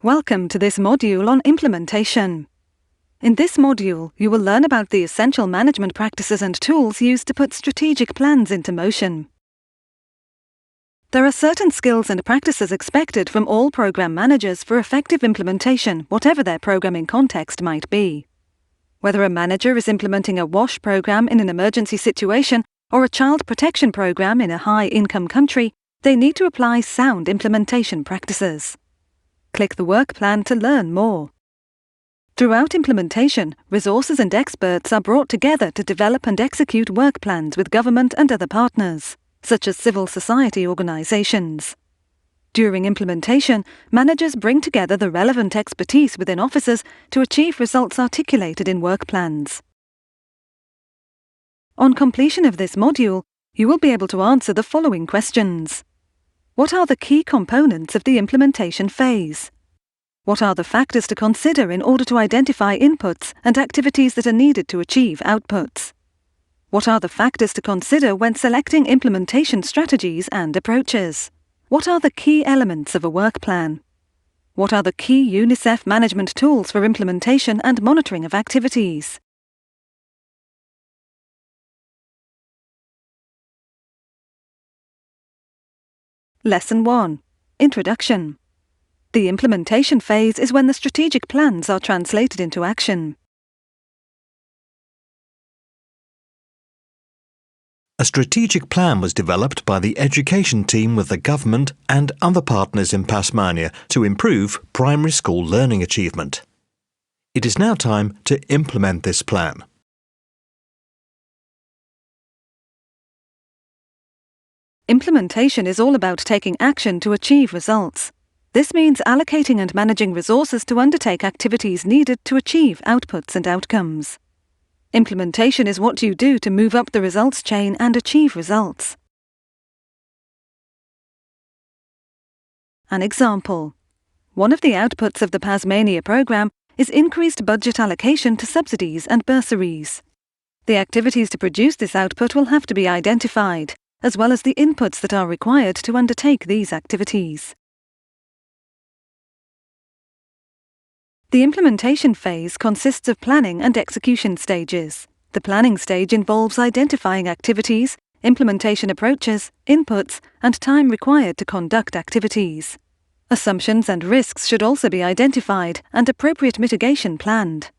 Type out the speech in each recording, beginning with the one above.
Welcome to this module on implementation. In this module, you will learn about the essential management practices and tools used to put strategic plans into motion. There are certain skills and practices expected from all program managers for effective implementation, whatever their programming context might be. Whether a manager is implementing a WASH program in an emergency situation or a child protection program in a high-income country, they need to apply sound implementation practices. Click the work plan to learn more. Throughout implementation, resources and experts are brought together to develop and execute work plans with government and other partners, such as civil society organizations. During implementation, managers bring together the relevant expertise within offices to achieve results articulated in work plans. On completion of this module, you will be able to answer the following questions. What are the key components of the implementation phase? What are the factors to consider in order to identify inputs and activities that are needed to achieve outputs? What are the factors to consider when selecting implementation strategies and approaches? What are the key elements of a work plan? What are the key UNICEF management tools for implementation and monitoring of activities? Lesson 1. Introduction. The implementation phase is when the strategic plans are translated into action. A strategic plan was developed by the education team with the government and other partners in Tasmania to improve primary school learning achievement. It is now time to implement this plan. Implementation is all about taking action to achieve results. This means allocating and managing resources to undertake activities needed to achieve outputs and outcomes. Implementation is what you do to move up the results chain and achieve results. An example. One of the outputs of the Tasmania programme is increased budget allocation to subsidies and bursaries. The activities to produce this output will have to be identified, as well as the inputs that are required to undertake these activities. The implementation phase consists of planning and execution stages. The planning stage involves identifying activities, implementation approaches, inputs, and time required to conduct activities. Assumptions and risks should also be identified and appropriate mitigation planned.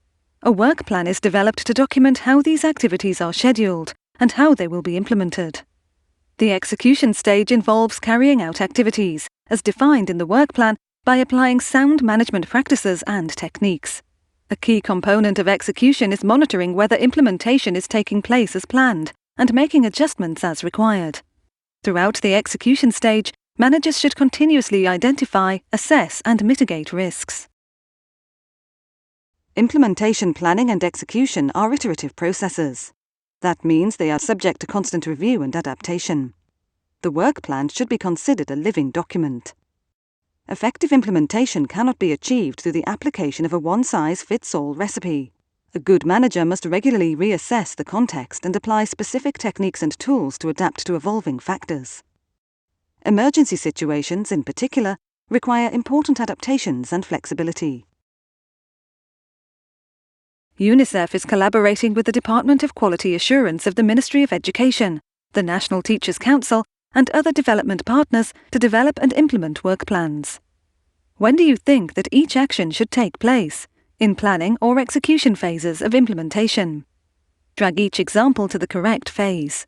A work plan is developed to document how these activities are scheduled and how they will be implemented. The execution stage involves carrying out activities, as defined in the work plan, by applying sound management practices and techniques. A key component of execution is monitoring whether implementation is taking place as planned and making adjustments as required. Throughout the execution stage, managers should continuously identify, assess, and mitigate risks. Implementation planning and execution are iterative processes. That means they are subject to constant review and adaptation. The work plan should be considered a living document. Effective implementation cannot be achieved through the application of a one-size-fits-all recipe. A good manager must regularly reassess the context and apply specific techniques and tools to adapt to evolving factors. Emergency situations, in particular, require important adaptations and flexibility. UNICEF is collaborating with the Department of Quality Assurance of the Ministry of Education, the National Teachers' Council, and other development partners to develop and implement work plans. When do you think that each action should take place, in planning or execution phases of implementation? Drag each example to the correct phase.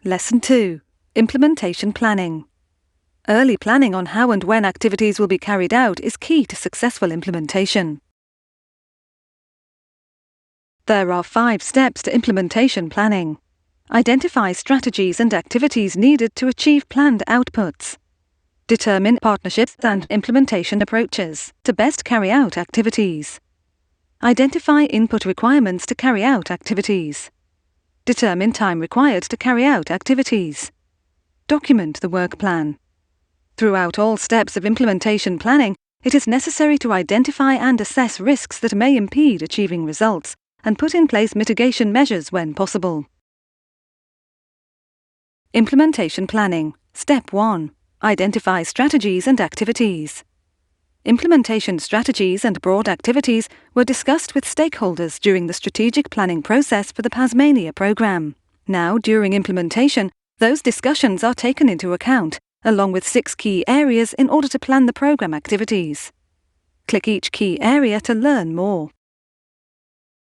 Lesson 2. Implementation planning. Early planning on how and when activities will be carried out is key to successful implementation. There are 5 steps to implementation planning. Identify strategies and activities needed to achieve planned outputs. Determine partnerships and implementation approaches to best carry out activities. Identify input requirements to carry out activities. Determine time required to carry out activities. Document the work plan. Throughout all steps of implementation planning, it is necessary to identify and assess risks that may impede achieving results and put in place mitigation measures when possible. Implementation planning. Step 1. Identify strategies and activities. Implementation strategies and broad activities were discussed with stakeholders during the strategic planning process for the Tasmania programme. Now, during implementation, those discussions are taken into account, along with 6 key areas in order to plan the programme activities. Click each key area to learn more.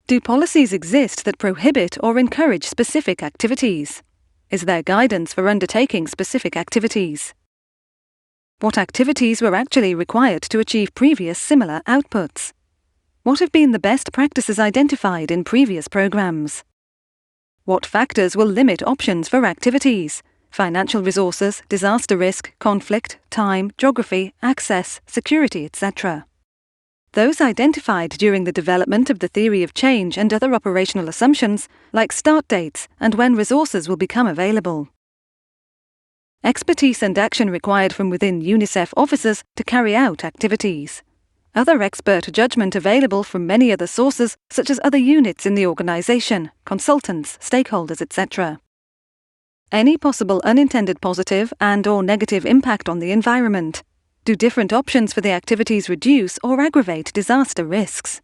Do policies exist that prohibit or encourage specific activities? Is there guidance for undertaking specific activities? What activities were actually required to achieve previous similar outputs? What have been the best practices identified in previous programs? What factors will limit options for activities? Financial resources, disaster risk, conflict, time, geography, access, security, etc. Those identified during the development of the theory of change and other operational assumptions, like start dates and when resources will become available. Expertise and action required from within UNICEF officers to carry out activities. Other expert judgment available from many other sources, such as other units in the organisation, consultants, stakeholders, etc. Any possible unintended positive and/or negative impact on the environment. Do different options for the activities reduce or aggravate disaster risks?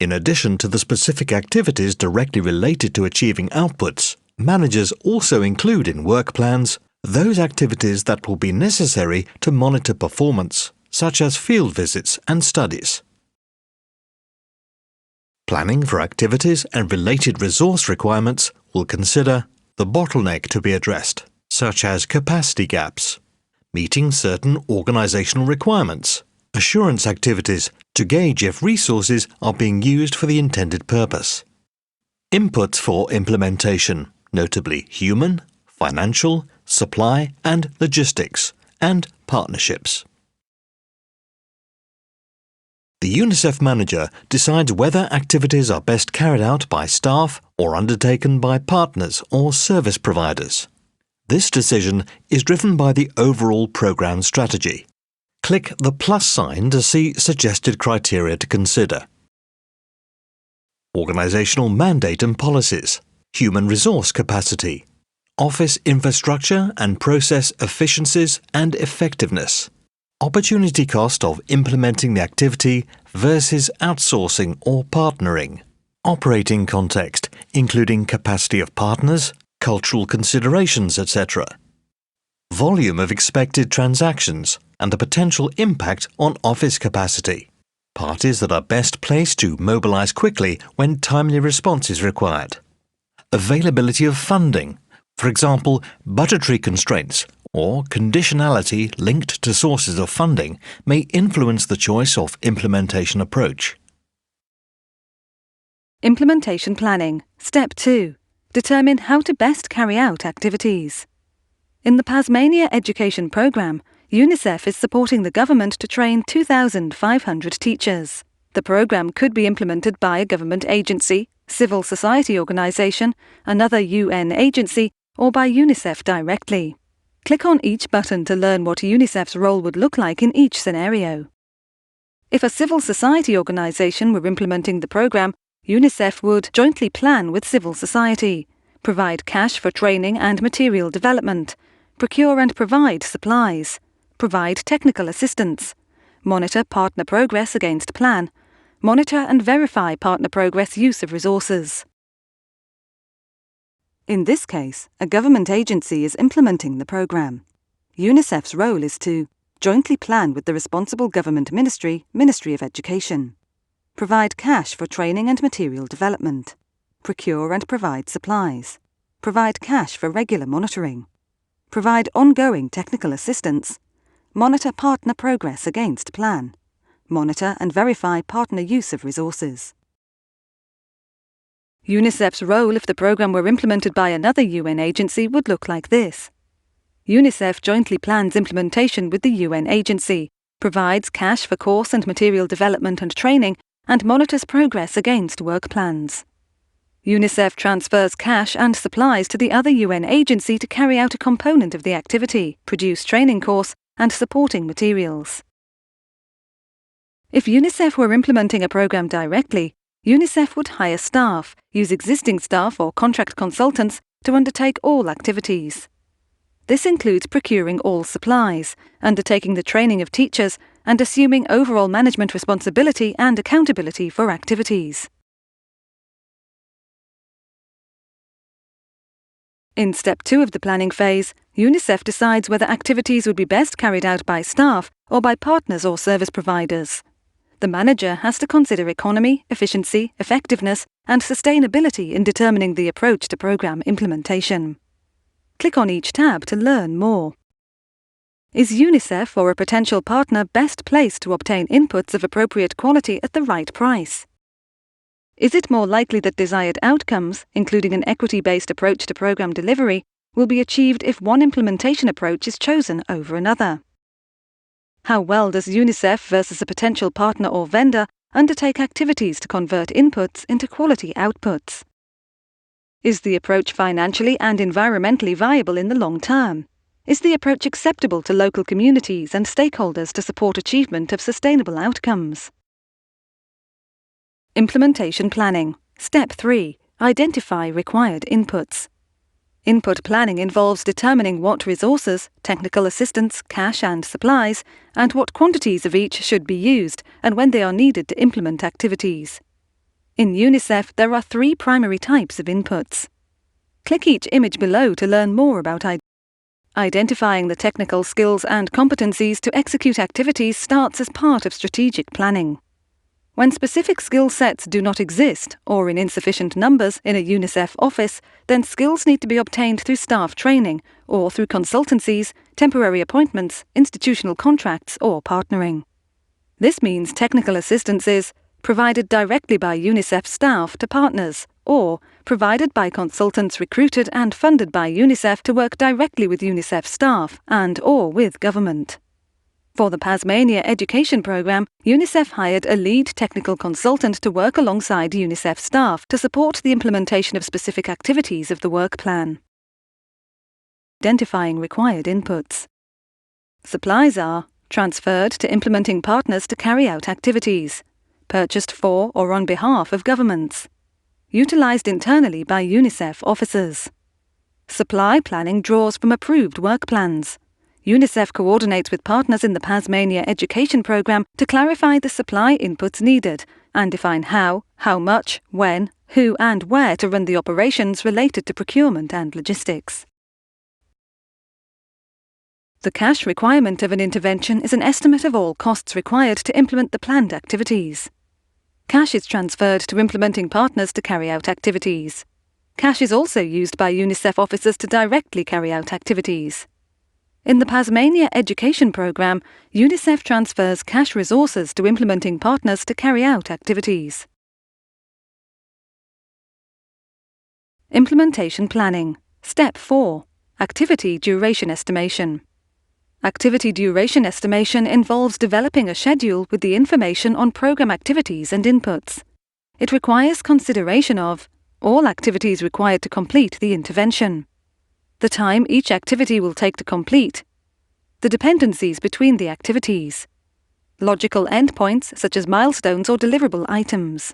In addition to the specific activities directly related to achieving outputs, managers also include in work plans those activities that will be necessary to monitor performance, such as field visits and studies. Planning for activities and related resource requirements will consider the bottleneck to be addressed, such as capacity gaps, meeting certain organizational requirements, assurance activities to gauge if resources are being used for the intended purpose. Inputs for implementation, notably human, financial, supply and logistics, and partnerships. The UNICEF manager decides whether activities are best carried out by staff or undertaken by partners or service providers. This decision is driven by the overall programme strategy. Click the plus sign to see suggested criteria to consider. Organisational mandate and policies, human resource capacity, office infrastructure and process efficiencies and effectiveness, opportunity cost of implementing the activity versus outsourcing or partnering, operating context, including capacity of partners, cultural considerations, etc., volume of expected transactions, and the potential impact on office capacity, parties that are best placed to mobilise quickly when timely response is required, availability of funding, for example, budgetary constraints or conditionality linked to sources of funding may influence the choice of implementation approach. Implementation planning. Step 2. Determine how to best carry out activities. In the Tasmania Education Programme, UNICEF is supporting the government to train 2,500 teachers. The programme could be implemented by a government agency, civil society organisation, another UN agency, or by UNICEF directly. Click on each button to learn what UNICEF's role would look like in each scenario. If a civil society organisation were implementing the programme, UNICEF would jointly plan with civil society, provide cash for training and material development, procure and provide supplies, provide technical assistance, monitor partner progress against plan, monitor and verify partner progress use of resources. In this case, a government agency is implementing the programme. UNICEF's role is to jointly plan with the responsible government ministry, Ministry of Education, provide cash for training and material development, procure and provide supplies, provide cash for regular monitoring, provide ongoing technical assistance, monitor partner progress against plan, monitor and verify partner use of resources. UNICEF's role if the programme were implemented by another UN agency would look like this. UNICEF jointly plans implementation with the UN agency, provides cash for course and material development and training, and monitors progress against work plans. UNICEF transfers cash and supplies to the other UN agency to carry out a component of the activity, produce training course, and supporting materials. If UNICEF were implementing a program directly, UNICEF would hire staff, use existing staff or contract consultants to undertake all activities. This includes procuring all supplies, undertaking the training of teachers, and assuming overall management responsibility and accountability for activities. In Step 2 of the planning phase, UNICEF decides whether activities would be best carried out by staff or by partners or service providers. The manager has to consider economy, efficiency, effectiveness, and sustainability in determining the approach to program implementation. Click on each tab to learn more. Is UNICEF or a potential partner best placed to obtain inputs of appropriate quality at the right price? Is it more likely that desired outcomes, including an equity-based approach to program delivery, will be achieved if one implementation approach is chosen over another? How well does UNICEF versus a potential partner or vendor undertake activities to convert inputs into quality outputs? Is the approach financially and environmentally viable in the long term? Is the approach acceptable to local communities and stakeholders to support achievement of sustainable outcomes? Implementation planning. Step 3. Identify required inputs. Input planning involves determining what resources, technical assistance, cash and supplies, and what quantities of each should be used and when they are needed to implement activities. In UNICEF, there are 3 primary types of inputs. Click each image below to learn more about identifying the technical skills and competencies to execute activities starts as part of strategic planning. When specific skill sets do not exist or in insufficient numbers in a UNICEF office, then skills need to be obtained through staff training or through consultancies, temporary appointments, institutional contracts or partnering. This means technical assistance is provided directly by UNICEF staff to partners or provided by consultants recruited and funded by UNICEF to work directly with UNICEF staff and/or with government. For the Tasmania Education Programme, UNICEF hired a lead technical consultant to work alongside UNICEF staff to support the implementation of specific activities of the work plan. Identifying required inputs. Supplies are transferred to implementing partners to carry out activities, purchased for or on behalf of governments, utilised internally by UNICEF officers. Supply planning draws from approved work plans. UNICEF coordinates with partners in the Tasmania Education Programme to clarify the supply inputs needed and define how much, when, who and where to run the operations related to procurement and logistics. The cash requirement of an intervention is an estimate of all costs required to implement the planned activities. Cash is transferred to implementing partners to carry out activities. Cash is also used by UNICEF officers to directly carry out activities. In the Tasmania Education Programme, UNICEF transfers cash resources to implementing partners to carry out activities. Implementation planning. Step 4. Activity duration estimation. Activity duration estimation involves developing a schedule with the information on program activities and inputs. It requires consideration of all activities required to complete the intervention, the time each activity will take to complete, the dependencies between the activities, logical endpoints such as milestones or deliverable items.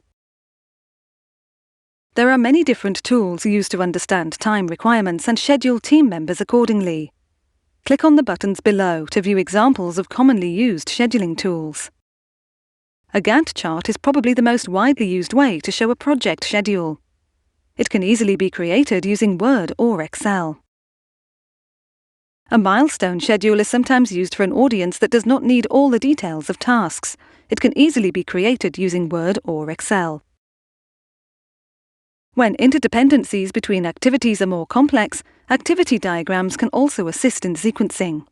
There are many different tools used to understand time requirements and schedule team members accordingly. Click on the buttons below to view examples of commonly used scheduling tools. A Gantt chart is probably the most widely used way to show a project schedule. It can easily be created using Word or Excel. A milestone schedule is sometimes used for an audience that does not need all the details of tasks. It can easily be created using Word or Excel. When interdependencies between activities are more complex, activity diagrams can also assist in sequencing.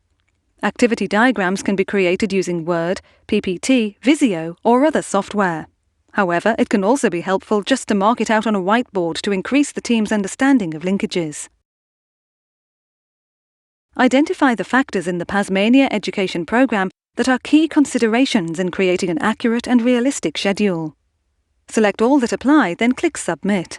Activity diagrams can be created using Word, PPT, Visio, or other software. However, it can also be helpful just to mark it out on a whiteboard to increase the team's understanding of linkages. Identify the factors in the Tasmania Education Programme that are key considerations in creating an accurate and realistic schedule. Select all that apply, then click Submit.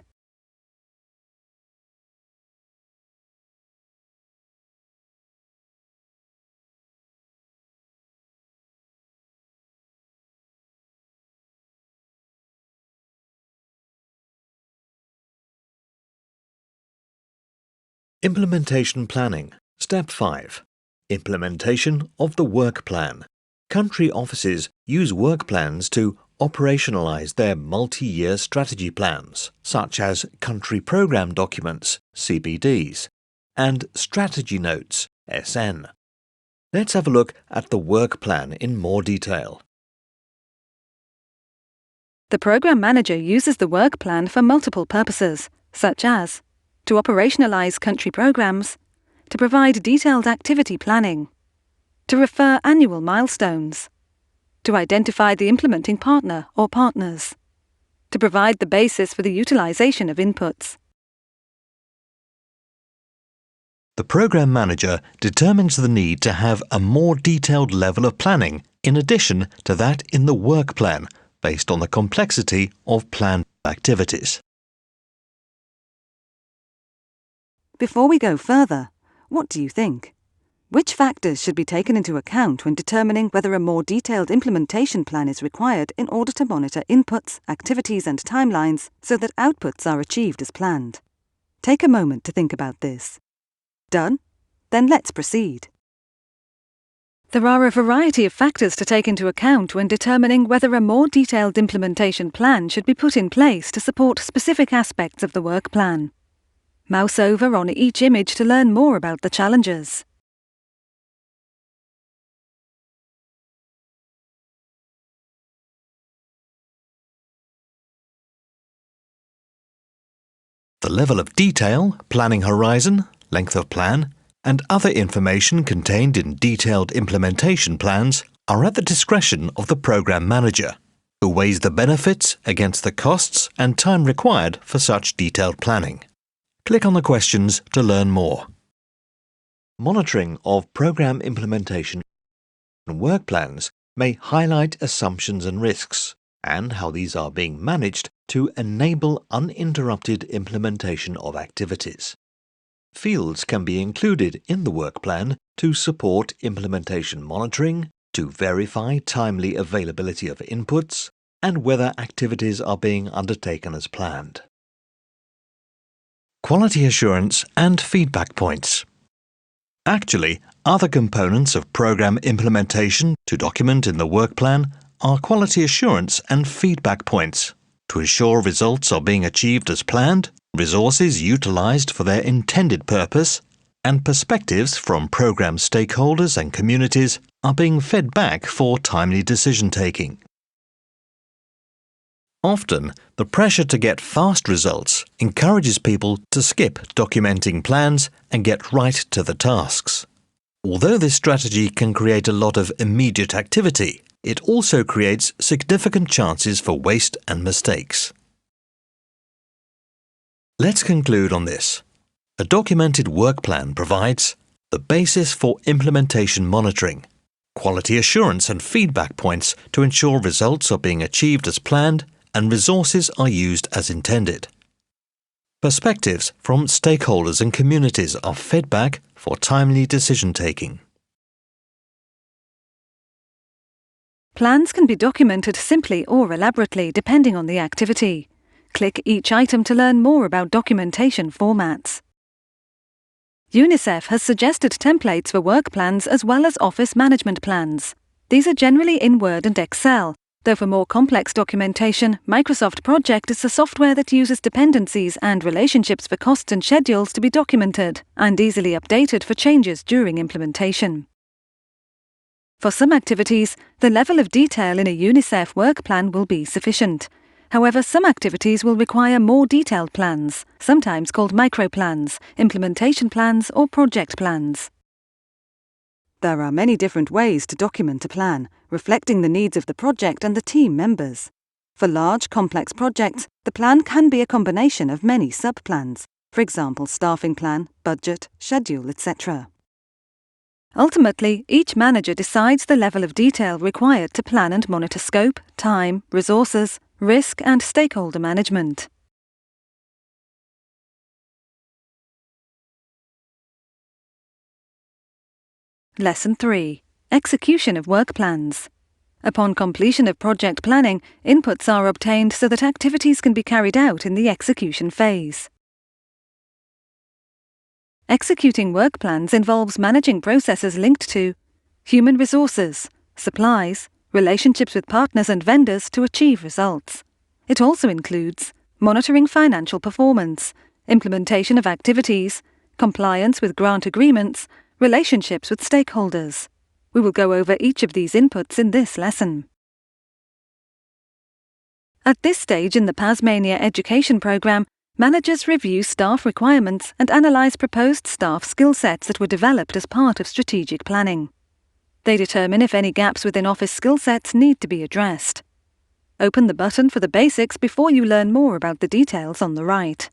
Implementation Planning. Step 5. Implementation of the Work Plan. Country offices use work plans to operationalize their multi-year strategy plans, such as Country Programme Documents, CPDs, and Strategy Notes, SN. Let's have a look at the work plan in more detail. The Programme Manager uses the work plan for multiple purposes, such as to operationalize country programs, to provide detailed activity planning, to refer annual milestones, to identify the implementing partner or partners, to provide the basis for the utilization of inputs. The Programme Manager determines the need to have a more detailed level of planning in addition to that in the work plan, based on the complexity of planned activities. Before we go further, what do you think? Which factors should be taken into account when determining whether a more detailed implementation plan is required in order to monitor inputs, activities and timelines so that outputs are achieved as planned? Take a moment to think about this. Done? Then let's proceed. There are a variety of factors to take into account when determining whether a more detailed implementation plan should be put in place to support specific aspects of the work plan. Mouse over on each image to learn more about the challenges. The level of detail, planning horizon, length of plan, and other information contained in detailed implementation plans are at the discretion of the Programme Manager, who weighs the benefits against the costs and time required for such detailed planning. Click on the questions to learn more. Monitoring of programme implementation and work plans may highlight assumptions and risks, and how these are being managed to enable uninterrupted implementation of activities. Fields can be included in the work plan to support implementation monitoring, to verify timely availability of inputs, and whether activities are being undertaken as planned. Quality assurance and feedback points. Actually, other components of programme implementation to document in the work plan are quality assurance and feedback points to ensure results are being achieved as planned, resources utilised for their intended purpose, and perspectives from programme stakeholders and communities are being fed back for timely decision-taking. Often, the pressure to get fast results encourages people to skip documenting plans and get right to the tasks. Although this strategy can create a lot of immediate activity, it also creates significant chances for waste and mistakes. Let's conclude on this. A documented work plan provides the basis for implementation monitoring, quality assurance and feedback points to ensure results are being achieved as planned and resources are used as intended. Perspectives from stakeholders and communities are fed back for timely decision-taking. Plans can be documented simply or elaborately depending on the activity. Click each item to learn more about documentation formats. UNICEF has suggested templates for work plans as well as office management plans. These are generally in Word and Excel, though for more complex documentation, Microsoft Project is the software that uses dependencies and relationships for costs and schedules to be documented and easily updated for changes during implementation. For some activities, the level of detail in a UNICEF work plan will be sufficient. However, some activities will require more detailed plans, sometimes called microplans, implementation plans or project plans. There are many different ways to document a plan, reflecting the needs of the project and the team members. For large, complex projects, the plan can be a combination of many sub-plans, for example, staffing plan, budget, schedule, etc. Ultimately, each manager decides the level of detail required to plan and monitor scope, time, resources, risk and stakeholder management. Lesson 3. Execution of work plans. Upon completion of project planning, inputs are obtained so that activities can be carried out in the execution phase. Executing work plans involves managing processes linked to human resources, supplies, relationships with partners and vendors to achieve results. It also includes monitoring financial performance, implementation of activities, compliance with grant agreements, relationships with stakeholders. We will go over each of these inputs in this lesson. At this stage in the Pasmania education program, managers review staff requirements and analyse proposed staff skill sets that were developed as part of strategic planning. They determine if any gaps within office skill sets need to be addressed. Open the button for the basics before you learn more about the details on the right.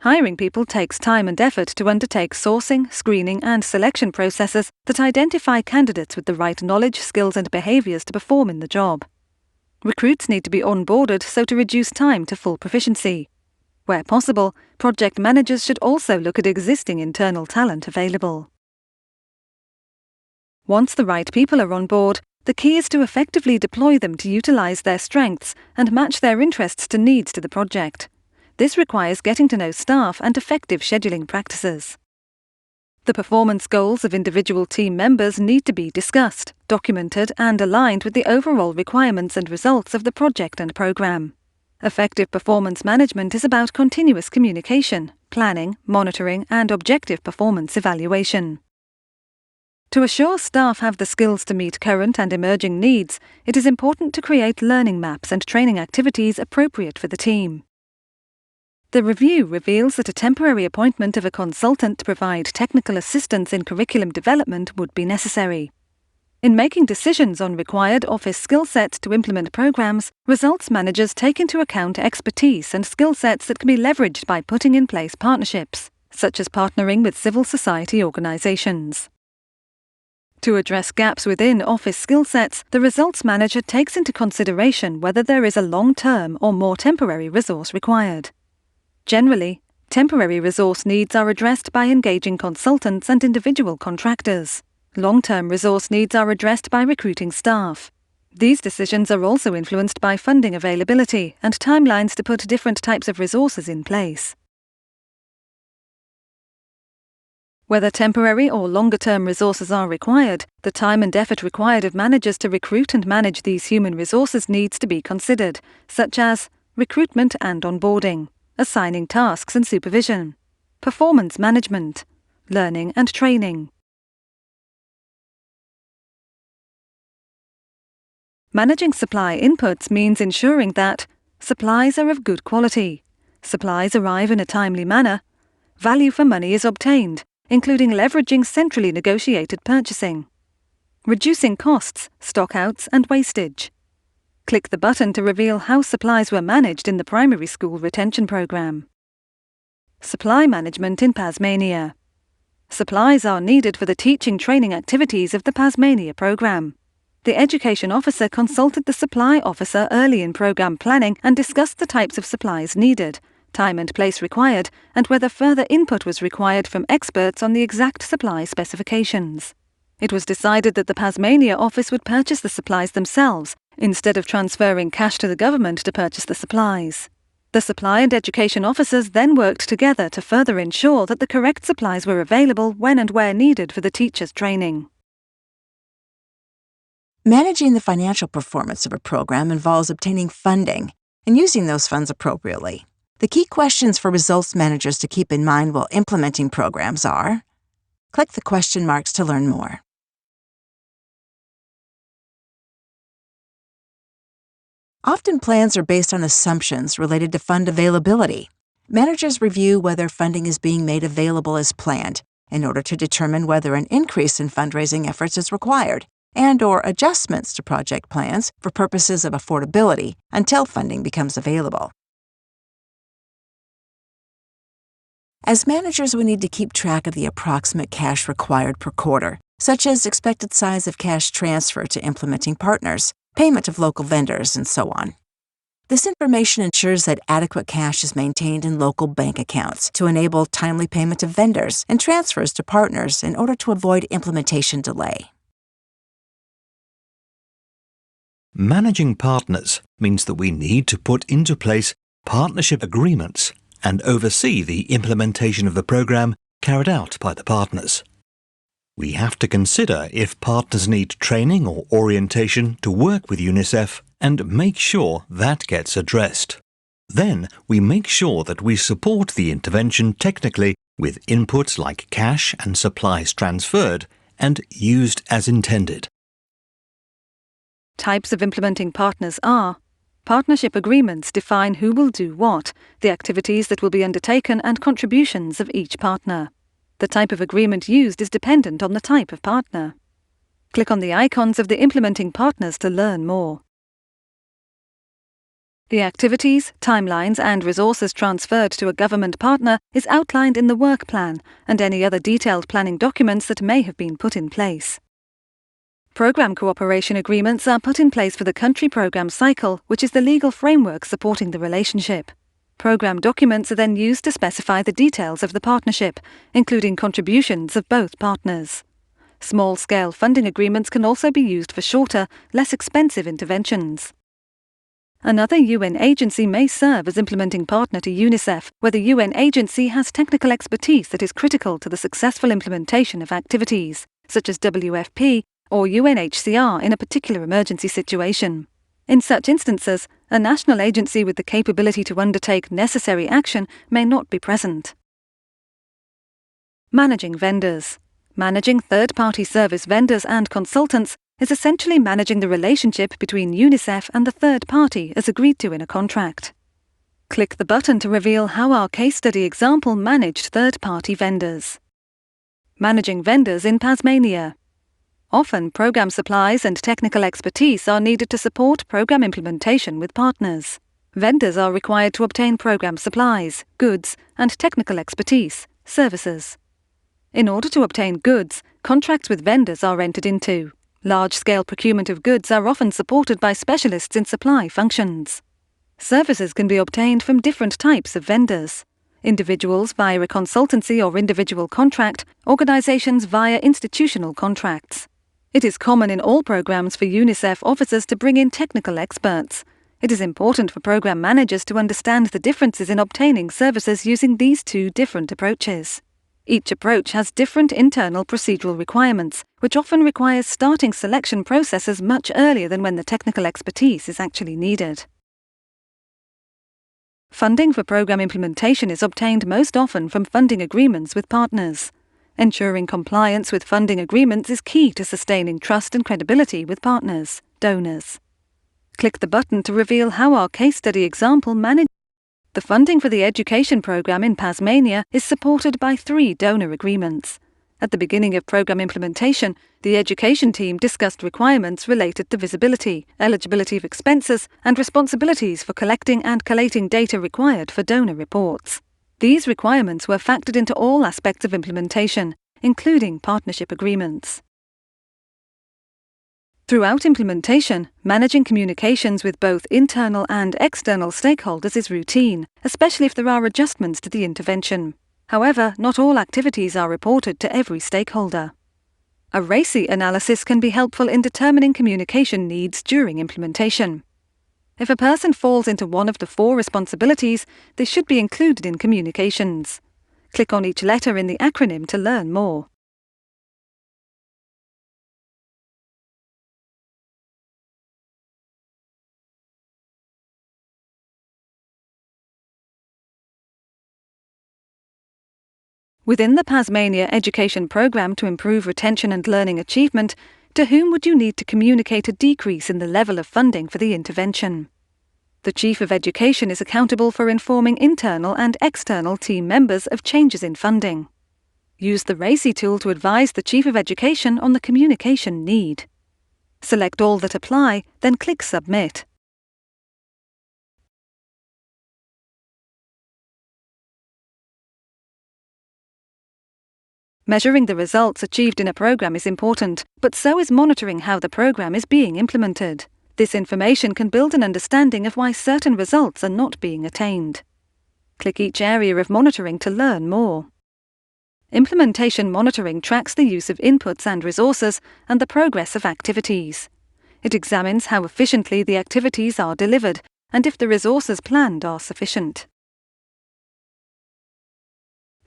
Hiring people takes time and effort to undertake sourcing, screening and selection processes that identify candidates with the right knowledge, skills and behaviours to perform in the job. Recruits need to be onboarded so to reduce time to full proficiency. Where possible, project managers should also look at existing internal talent available. Once the right people are on board, the key is to effectively deploy them to utilise their strengths and match their interests to needs to the project. This requires getting to know staff and effective scheduling practices. The performance goals of individual team members need to be discussed, documented and aligned with the overall requirements and results of the project and programme. Effective performance management is about continuous communication, planning, monitoring and objective performance evaluation. To assure staff have the skills to meet current and emerging needs, it is important to create learning maps and training activities appropriate for the team. The review reveals that a temporary appointment of a consultant to provide technical assistance in curriculum development would be necessary. In making decisions on required office skill sets to implement programs, results managers take into account expertise and skill sets that can be leveraged by putting in place partnerships, such as partnering with civil society organisations. To address gaps within office skill sets, the results manager takes into consideration whether there is a long-term or more temporary resource required. Generally, temporary resource needs are addressed by engaging consultants and individual contractors. Long-term resource needs are addressed by recruiting staff. These decisions are also influenced by funding availability and timelines to put different types of resources in place. Whether temporary or longer-term resources are required, the time and effort required of managers to recruit and manage these human resources needs to be considered, such as recruitment and onboarding, assigning tasks and supervision, performance management, learning and training. Managing supply inputs means ensuring that supplies are of good quality, supplies arrive in a timely manner, value for money is obtained, including leveraging centrally negotiated purchasing, reducing costs, stockouts and wastage. Click the button to reveal how supplies were managed in the primary school retention programme. Supply management in Pasmania. Supplies are needed for the teaching training activities of the Pasmania programme. The education officer consulted the supply officer early in programme planning and discussed the types of supplies needed, time and place required, and whether further input was required from experts on the exact supply specifications. It was decided that the Pasmania office would purchase the supplies themselves, instead of transferring cash to the government to purchase the supplies. The supply and education officers then worked together to further ensure that the correct supplies were available when and where needed for the teachers' training. Managing the financial performance of a program involves obtaining funding and using those funds appropriately. The key questions for results managers to keep in mind while implementing programs are: click the question marks to learn more. Often plans are based on assumptions related to fund availability. Managers review whether funding is being made available as planned in order to determine whether an increase in fundraising efforts is required and/or adjustments to project plans for purposes of affordability until funding becomes available. As managers, we need to keep track of the approximate cash required per quarter, such as expected size of cash transfer to implementing partners, payment of local vendors, and so on. This information ensures that adequate cash is maintained in local bank accounts to enable timely payment of vendors and transfers to partners in order to avoid implementation delay. Managing partners means that we need to put into place partnership agreements and oversee the implementation of the programme carried out by the partners. We have to consider if partners need training or orientation to work with UNICEF and make sure that gets addressed. Then we make sure that we support the intervention technically with inputs like cash and supplies transferred and used as intended. Types of implementing partners are: partnership agreements define who will do what, the activities that will be undertaken and contributions of each partner. The type of agreement used is dependent on the type of partner. Click on the icons of the implementing partners to learn more. The activities, timelines and resources transferred to a government partner is outlined in the work plan and any other detailed planning documents that may have been put in place. Programme cooperation agreements are put in place for the country programme cycle, which is the legal framework supporting the relationship. Programme documents are then used to specify the details of the partnership, including contributions of both partners. Small-scale funding agreements can also be used for shorter, less expensive interventions. Another UN agency may serve as implementing partner to UNICEF, where the UN agency has technical expertise that is critical to the successful implementation of activities, such as WFP or UNHCR in a particular emergency situation. In such instances, a national agency with the capability to undertake necessary action may not be present. Managing vendors. Managing third-party service vendors and consultants is essentially managing the relationship between UNICEF and the third party as agreed to in a contract. Click the button to reveal how our case study example managed third-party vendors. Managing vendors in Tasmania. Often, programme supplies and technical expertise are needed to support programme implementation with partners. Vendors are required to obtain programme supplies, goods, and technical expertise, services. In order to obtain goods, contracts with vendors are entered into. Large-scale procurement of goods are often supported by specialists in supply functions. Services can be obtained from different types of vendors. Individuals via a consultancy or individual contract, organisations via institutional contracts. It is common in all programmes for UNICEF officers to bring in technical experts. It is important for programme managers to understand the differences in obtaining services using these two different approaches. Each approach has different internal procedural requirements, which often requires starting selection processes much earlier than when the technical expertise is actually needed. Funding for programme implementation is obtained most often from funding agreements with partners. Ensuring compliance with funding agreements is key to sustaining trust and credibility with partners, donors. Click the button to reveal how our case study example managed. The funding for the education programme in Tasmania is supported by 3 donor agreements. At the beginning of programme implementation, the education team discussed requirements related to visibility, eligibility of expenses, and responsibilities for collecting and collating data required for donor reports. These requirements were factored into all aspects of implementation, including partnership agreements. Throughout implementation, managing communications with both internal and external stakeholders is routine, especially if there are adjustments to the intervention. However, not all activities are reported to every stakeholder. A RACI analysis can be helpful in determining communication needs during implementation. If a person falls into one of the 4 responsibilities, they should be included in communications. Click on each letter in the acronym to learn more. Within the Tasmania Education Programme to improve retention and learning achievement, to whom would you need to communicate a decrease in the level of funding for the intervention? The Chief of Education is accountable for informing internal and external team members of changes in funding. Use the RACI tool to advise the Chief of Education on the communication need. Select all that apply, then click Submit. Measuring the results achieved in a programme is important, but so is monitoring how the programme is being implemented. This information can build an understanding of why certain results are not being attained. Click each area of monitoring to learn more. Implementation monitoring tracks the use of inputs and resources and the progress of activities. It examines how efficiently the activities are delivered and if the resources planned are sufficient.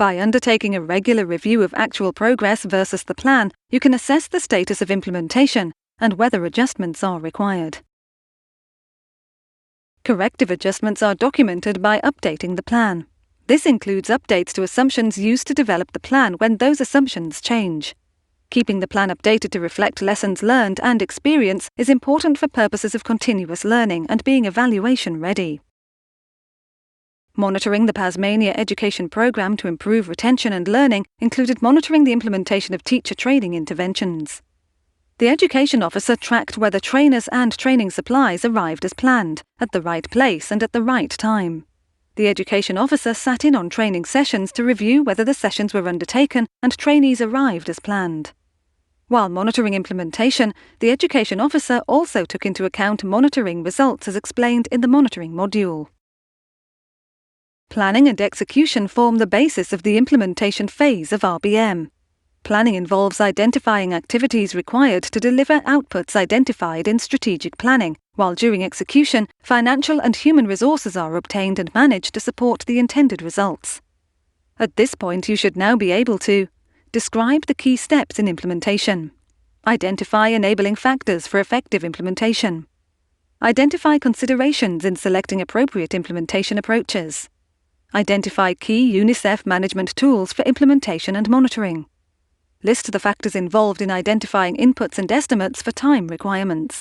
By undertaking a regular review of actual progress versus the plan, you can assess the status of implementation and whether adjustments are required. Corrective adjustments are documented by updating the plan. This includes updates to assumptions used to develop the plan when those assumptions change. Keeping the plan updated to reflect lessons learned and experience is important for purposes of continuous learning and being evaluation ready. Monitoring the Tasmania education program to improve retention and learning included monitoring the implementation of teacher training interventions. The education officer tracked whether trainers and training supplies arrived as planned, at the right place and at the right time. The education officer sat in on training sessions to review whether the sessions were undertaken and trainees arrived as planned. While monitoring implementation, the education officer also took into account monitoring results as explained in the monitoring module. Planning and execution form the basis of the implementation phase of RBM. Planning involves identifying activities required to deliver outputs identified in strategic planning, while during execution, financial and human resources are obtained and managed to support the intended results. At this point, you should now be able to describe the key steps in implementation, identify enabling factors for effective implementation, identify considerations in selecting appropriate implementation approaches, identify key UNICEF management tools for implementation and monitoring, list the factors involved in identifying inputs and estimates for time requirements.